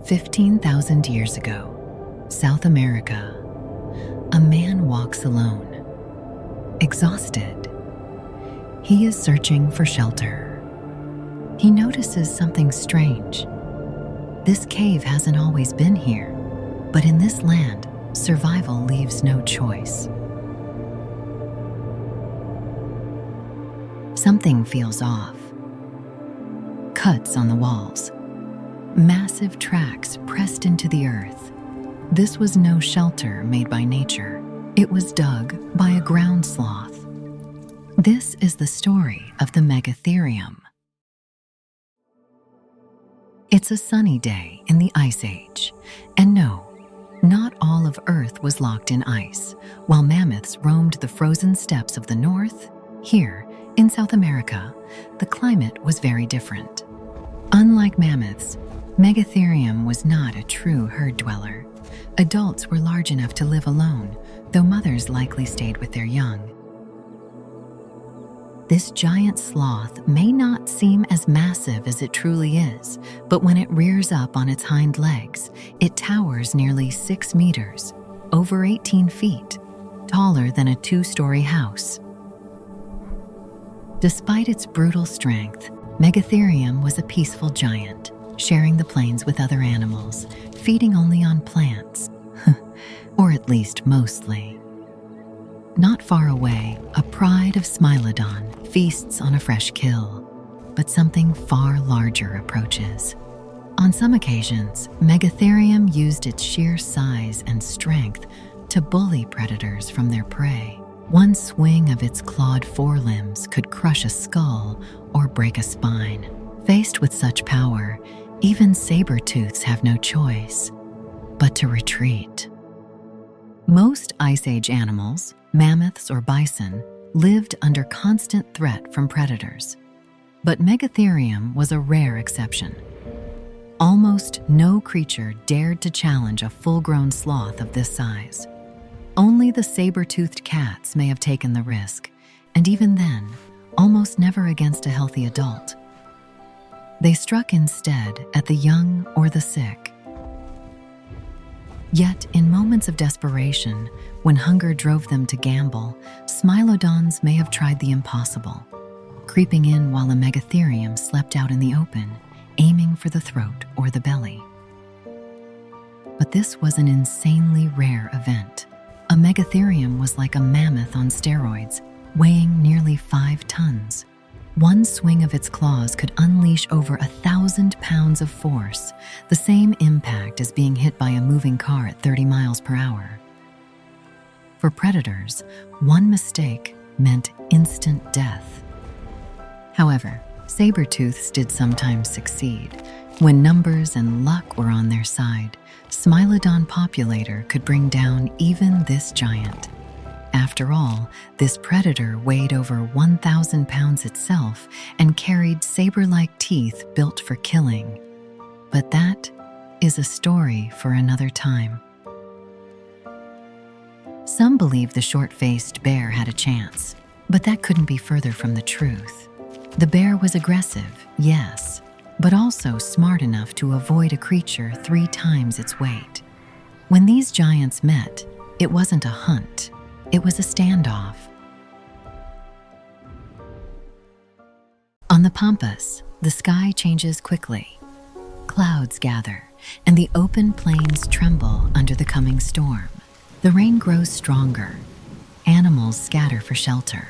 15,000 years ago, South America, a man walks alone, exhausted. He is searching for shelter. He notices something strange. This cave hasn't always been here, but in this land, survival leaves no choice. Something feels off. Cuts on the walls. Massive tracks pressed into the earth. This was no shelter made by nature. It was dug by a ground sloth. This is the story of the Megatherium. It's a sunny day in the Ice Age, and no, not all of Earth was locked in ice. While mammoths roamed the frozen steppes of the north, here, in South America, the climate was very different. Unlike mammoths, Megatherium was not a true herd dweller. Adults were large enough to live alone, though mothers likely stayed with their young. This giant sloth may not seem as massive as it truly is, but when it rears up on its hind legs, it towers nearly 6 meters, over 18 feet, taller than a 2-story house. Despite its brutal strength, Megatherium was a peaceful giant, sharing the plains with other animals, feeding only on plants, or at least mostly. Not far away, a pride of Smilodon feasts on a fresh kill, but something far larger approaches. On some occasions, Megatherium used its sheer size and strength to bully predators from their prey. One swing of its clawed forelimbs could crush a skull or break a spine. Faced with such power, even saber-tooths have no choice but to retreat. Most Ice Age animals, mammoths or bison, lived under constant threat from predators. But Megatherium was a rare exception. Almost no creature dared to challenge a full-grown sloth of this size. Only the saber-toothed cats may have taken the risk, and even then, almost never against a healthy adult. They struck instead at the young or the sick. Yet, in moments of desperation, when hunger drove them to gamble, Smilodons may have tried the impossible, creeping in while a Megatherium slept out in the open, aiming for the throat or the belly. But this was an insanely rare event. A Megatherium was like a mammoth on steroids, weighing nearly 5 tons. One swing of its claws could unleash over 1,000 pounds of force, the same impact as being hit by a moving car at 30 miles per hour. For predators, one mistake meant instant death. However, saber-tooths did sometimes succeed. When numbers and luck were on their side, Smilodon populator could bring down even this giant. After all, this predator weighed over 1,000 pounds itself and carried saber-like teeth built for killing. But that is a story for another time. Some believe the short-faced bear had a chance, but that couldn't be further from the truth. The bear was aggressive, yes, but also smart enough to avoid a creature 3 times its weight. When these giants met, it wasn't a hunt. It was a standoff. On the pampas, the sky changes quickly. Clouds gather, and the open plains tremble under the coming storm. The rain grows stronger. Animals scatter for shelter.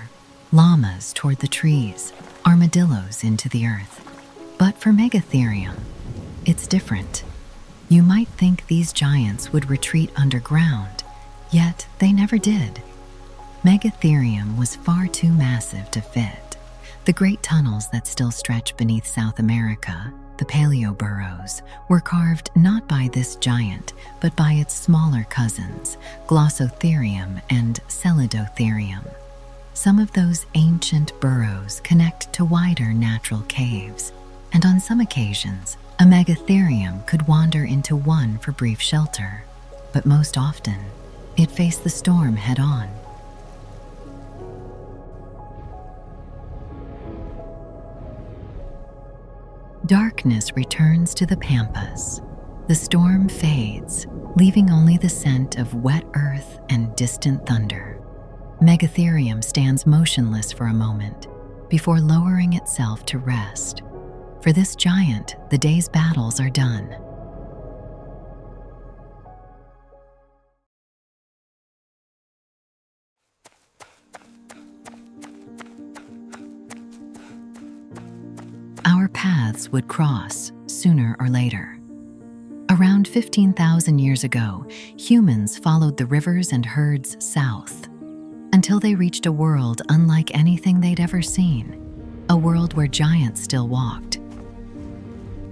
Llamas toward the trees, armadillos into the earth. But for Megatherium, it's different. You might think these giants would retreat underground, yet they never did. Megatherium was far too massive to fit. The great tunnels that still stretch beneath South America, the paleoburrows, were carved not by this giant, but by its smaller cousins, Glossotherium and Celidotherium. Some of those ancient burrows connect to wider natural caves, and on some occasions, a Megatherium could wander into one for brief shelter, but most often, it faced the storm head-on. Darkness returns to the pampas. The storm fades, leaving only the scent of wet earth and distant thunder. Megatherium stands motionless for a moment before lowering itself to rest. For this giant, the day's battles are done. Our paths would cross sooner or later. Around 15,000 years ago, humans followed the rivers and herds south until they reached a world unlike anything they'd ever seen, a world where giants still walked.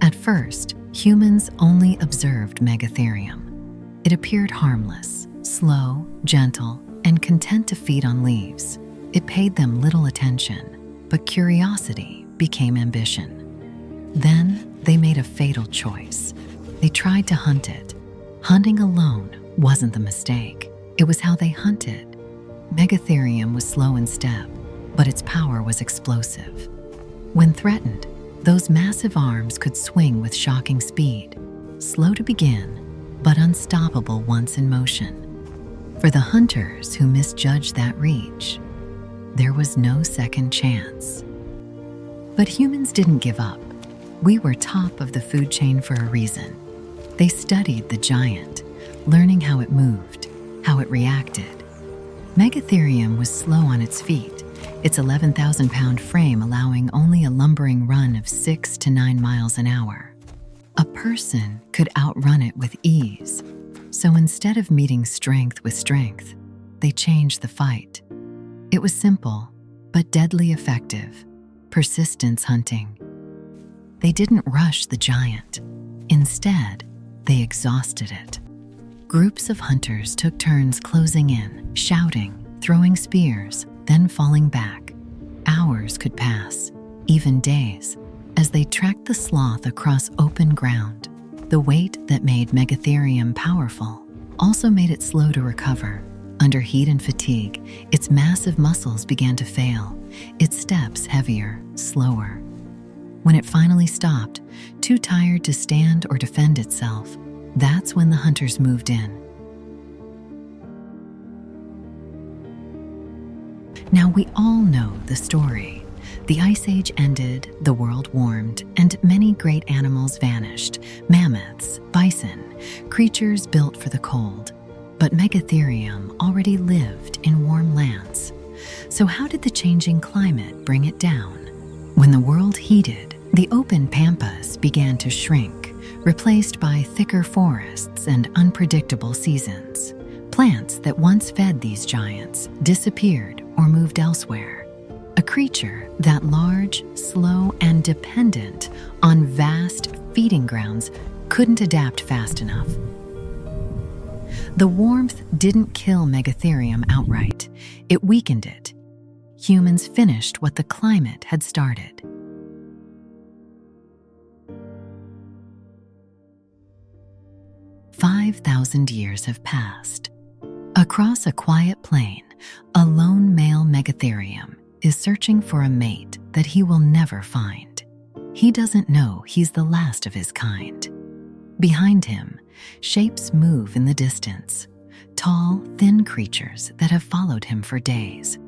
At first, humans only observed Megatherium. It appeared harmless, slow, gentle, and content to feed on leaves. It paid them little attention, but curiosity became ambition. Then they made a fatal choice. They tried to hunt it. Hunting alone wasn't the mistake. It was how they hunted. Megatherium was slow in step, but its power was explosive. When threatened, those massive arms could swing with shocking speed, slow to begin, but unstoppable once in motion. For the hunters who misjudged that reach, there was no second chance. But humans didn't give up. We were top of the food chain for a reason. They studied the giant, learning how it moved, how it reacted. Megatherium was slow on its feet, its 11,000-pound frame allowing only a lumbering run of 6 to 9 miles an hour. A person could outrun it with ease, so instead of meeting strength with strength, they changed the fight. It was simple, but deadly effective. Persistence hunting. They didn't rush the giant. Instead, they exhausted it. Groups of hunters took turns closing in, shouting, throwing spears, then falling back. Hours could pass, even days, as they tracked the sloth across open ground. The weight that made Megatherium powerful also made it slow to recover. Under heat and fatigue, its massive muscles began to fail, its steps heavier, slower. When it finally stopped, too tired to stand or defend itself, that's when the hunters moved in. Now we all know the story. The Ice Age ended, the world warmed, and many great animals vanished. Mammoths, bison, creatures built for the cold. But Megatherium already lived in warm lands. So how did the changing climate bring it down? When the world heated, the open pampas began to shrink, replaced by thicker forests and unpredictable seasons. Plants that once fed these giants disappeared or moved elsewhere. A creature that large, slow, and dependent on vast feeding grounds couldn't adapt fast enough. The warmth didn't kill Megatherium outright. It weakened it. Humans finished what the climate had started. "5,000 years have passed. Across a quiet plain, a lone male Megatherium is searching for a mate that he will never find. He doesn't know he's the last of his kind. Behind him, shapes move in the distance, tall, thin creatures that have followed him for days.